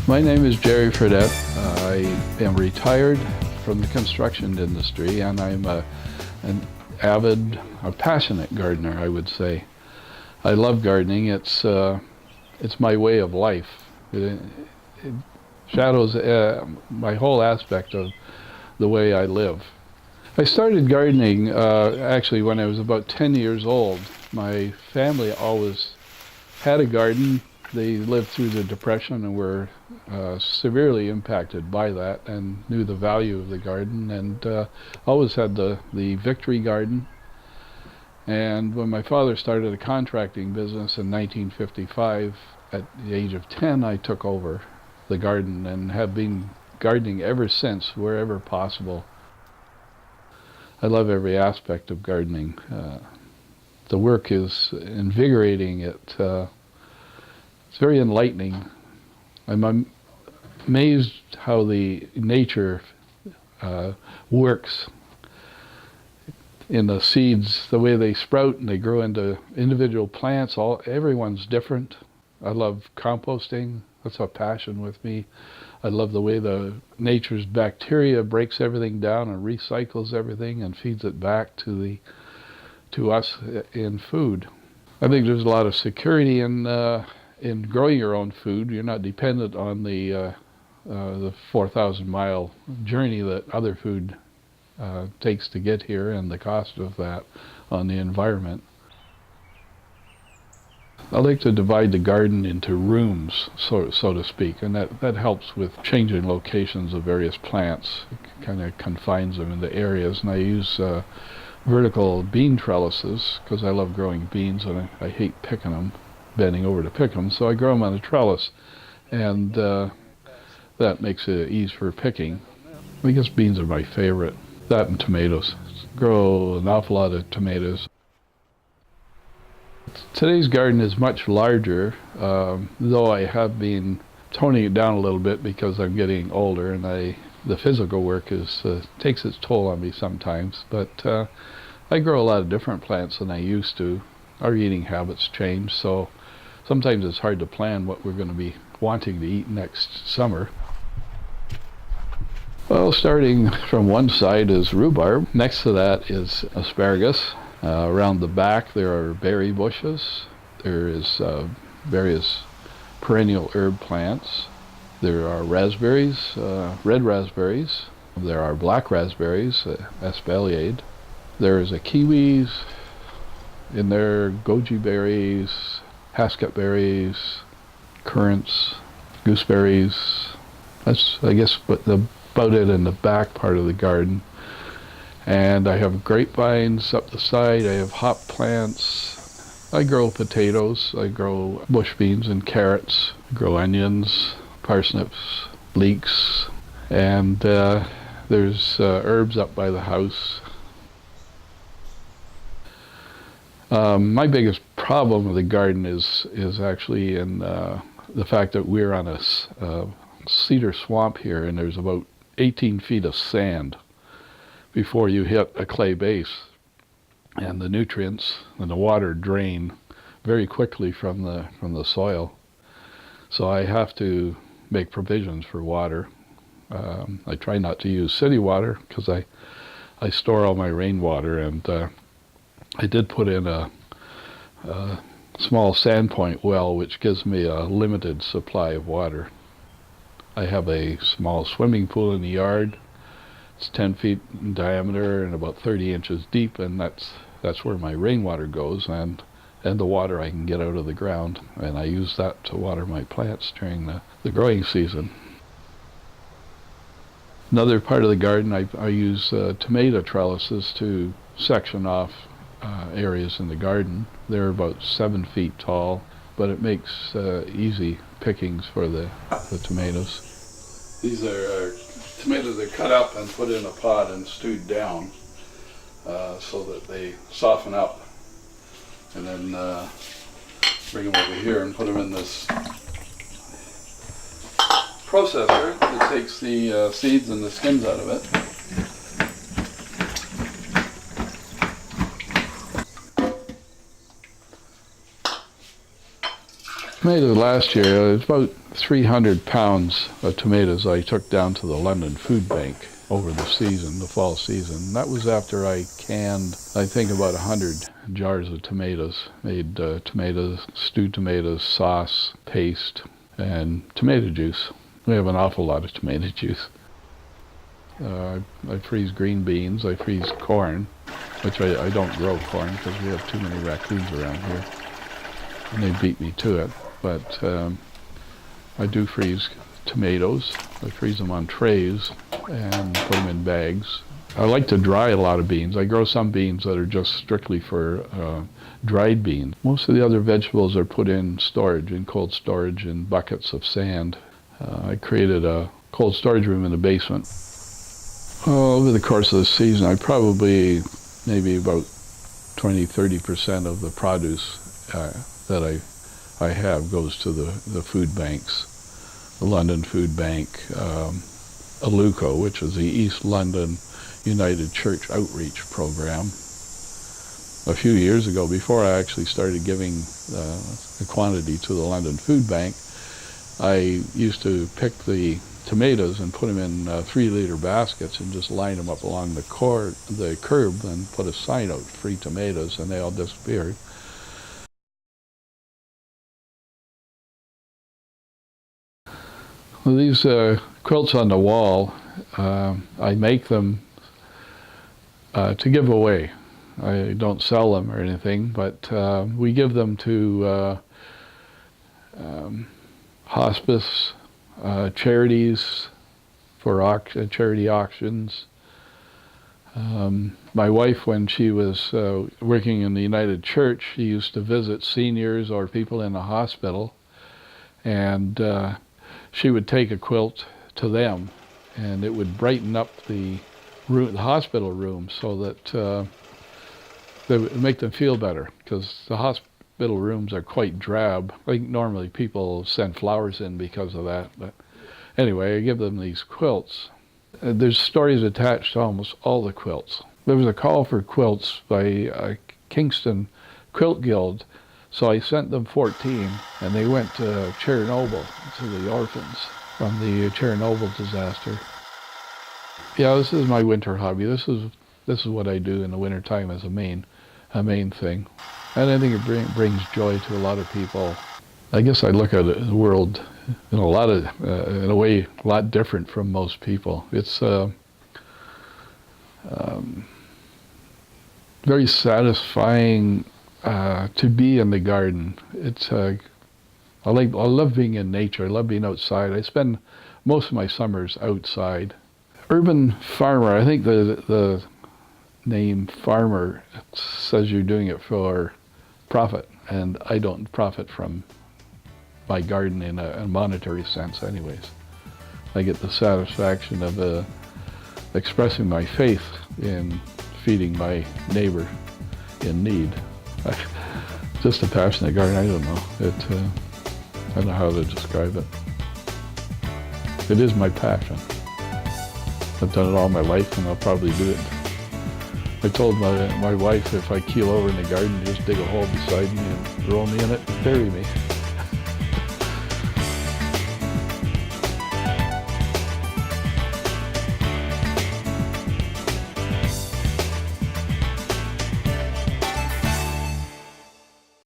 My name is Gerry Fradette. I am retired from the construction industry, and I'm an avid, a passionate gardener, I would say. I love gardening. It's my way of life. It shadows my whole aspect of the way I live. I started gardening actually when I was about 10 years old. My family always had a garden. They lived through the Depression and were severely impacted by that and knew the value of the garden, and always had the Victory garden. And when my father started a contracting business in 1955, at the age of 10, I took over the garden and have been gardening ever since, wherever possible. I love every aspect of gardening. The work is invigorating. It's very enlightening. I'm amazed how the nature works in the seeds, the way they sprout and they grow into individual plants. Everyone's different. I love composting. That's a passion with me. I love the way the nature's bacteria breaks everything down and recycles everything and feeds it back to us in food. I think there's a lot of security in growing your own food. You're not dependent on the 4,000-mile journey that other food takes to get here, and the cost of that on the environment. I like to divide the garden into rooms, so to speak, and that helps with changing locations of various plants. It kind of confines them into areas, and I use vertical bean trellises because I love growing beans and I hate picking them, bending over to pick them, so I grow them on a trellis, and that makes it easy for picking. I guess beans are my favorite. That and tomatoes. Grow an awful lot of tomatoes. Today's garden is much larger, though I have been toning it down a little bit because I'm getting older, and the physical work takes its toll on me sometimes. But I grow a lot of different plants than I used to. Our eating habits change, so sometimes it's hard to plan what we're going to be wanting to eat next summer. Well, starting from one side is rhubarb. Next to that is asparagus. Around the back there are berry bushes. There is various perennial herb plants. There are raspberries, red raspberries. There are black raspberries, espalier. There is a kiwis in there, goji berries, hasket berries, currants, gooseberries. That's, I guess, about it in the back part of the garden. And I have grapevines up the side. I have hop plants. I grow potatoes. I grow bush beans and carrots. I grow onions, parsnips, leeks, and there's herbs up by the house. My biggest problem with the garden is actually in the fact that we're on a cedar swamp here, and there's about 18 feet of sand before you hit a clay base, and the nutrients and the water drain very quickly from the soil. So I have to make provisions for water. I try not to use city water because I store all my rainwater, and I did put in a small sandpoint well, which gives me a limited supply of water. I have a small swimming pool in the yard. It's 10 feet in diameter and about 30 inches deep, and that's where my rainwater goes, and the water I can get out of the ground, and I use that to water my plants during the growing season. Another part of the garden, I use tomato trellises to section off areas in the garden. They're about 7 feet tall, but it makes easy pickings for the tomatoes. These are tomatoes that are cut up and put in a pot and stewed down so that they soften up, and then bring them over here and put them in this processor that takes the seeds and the skins out of it. Tomatoes last year, it was about 300 pounds of tomatoes I took down to the London Food Bank over the season, the fall season. That was after I canned, I think, about 100 jars of tomatoes. Made tomatoes, stewed tomatoes, sauce, paste, and tomato juice. We have an awful lot of tomato juice. I freeze green beans, I freeze corn, which I don't grow corn because we have too many raccoons around here, and they beat me to it. But I do freeze tomatoes. I freeze them on trays and put them in bags. I like to dry a lot of beans. I grow some beans that are just strictly for dried beans. Most of the other vegetables are put in storage, in cold storage, in buckets of sand. I created a cold storage room in the basement. Over the course of the season, I probably, maybe about 20–30% of the produce that I have goes to the food banks. The London Food Bank, ALUCO, which is the East London United Church Outreach Program. A few years ago, before I actually started giving the quantity to the London Food Bank, I used to pick the tomatoes and put them in 3-liter baskets and just line them up along the curb and put a sign out, free tomatoes, and they all disappeared. Well, these quilts on the wall, I make them to give away. I don't sell them or anything, but we give them to hospice, charities, for charity auctions. My wife, when she was working in the United Church, she used to visit seniors or people in the hospital, and she would take a quilt to them, and it would brighten up the hospital room so that they would make them feel better, because the hospital rooms are quite drab. Like normally people send flowers in because of that, but anyway, I give them these quilts. There's stories attached to almost all the quilts. There was a call for quilts by Kingston Quilt Guild, so I sent them 14, and they went to Chernobyl, to the orphans from the Chernobyl disaster. Yeah, this is my winter hobby. This is what I do in the wintertime as a main thing. And I think it brings joy to a lot of people. I guess I look at the world in a way a lot different from most people. It's very satisfying to be in the garden. It's I love being in nature. I love being outside. I spend most of my summers outside. Urban farmer, I think the name farmer says you're doing it for profit, and I don't profit from my garden in a monetary sense anyways. I get the satisfaction of expressing my faith in feeding my neighbor in need. Just a passionate garden, I don't know. I don't know how to describe it. It is my passion. I've done it all my life, and I'll probably do it. I told my wife, if I keel over in the garden, just dig a hole beside me and throw me in it and bury me.